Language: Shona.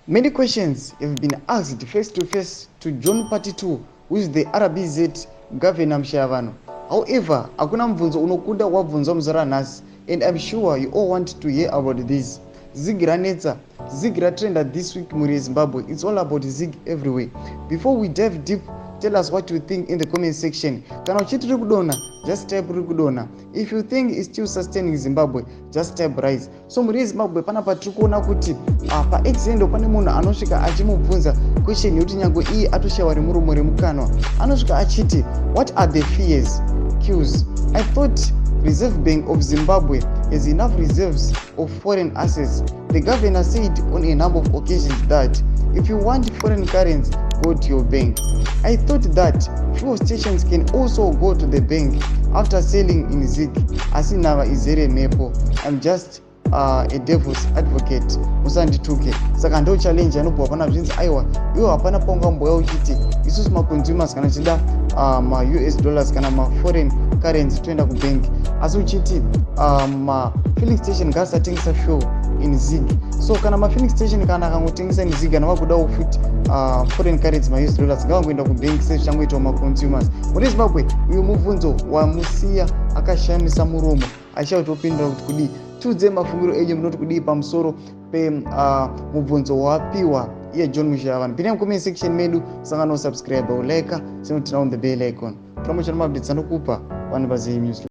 Many questions have been asked face to face to John Party 2, who is the RBZ Governor Mushayavanhu. However, hakuna mubvunzo unokuda wabvunzwa muzora nhasi, and I'm sure you all want to hear about this. Zig ranetsa, Zig trend this week muri Zimbabwe. It's all about Zig everywhere. Before we dive deep, tell us what you think in the comment section. Kana uchitiri kudona, just type uri kudona. If you think it's still sustaining Zimbabwe, just type rise. So muri Zimbabwe pana patiri kuona kuti pa exendo pane munhu anosvika achimubvunza question yoti nyange iyi atoshawa remuromo remukanwa. Anosvika achiti, what are the fears? Cues. I thought Reserve Bank of Zimbabwe has enough reserves of foreign assets. The governor said on a number of occasions that if you want foreign currency, go to your bank. I thought that fuel stations can also go to the bank after selling in Zig. Asinava izere mepo. I'm just a devil's advocate. Musandituke. Saka ndo challenge anopuwa pana zvinzi aiwa iwo hapana ponga mboya uchiti isusu consumers kana chida ma US dollars kana ma foreign currency toenda ku bank. Asi uchiti ma filling station ngasatengesa fuel in Zig. So kana ma filling station kana akangotengesa in Zig kana vakuda futi foreign currency ma US dollars ngavangoenda ku bank sechangoitwa ma consumers. Muri Zimbabwe uyu mubvunzo wamusiya akashamisa muromo achitopindura kuti kudi tudze mafungiro enyu munoti kudi pamusoro pe mubvunzo wapiwa iye John Mushayavanhu. Pinda mu comment section medu sanga no subscribe like sinotina on the bell icon. Promotion updates anokupa vanhu vaZVAITWA news.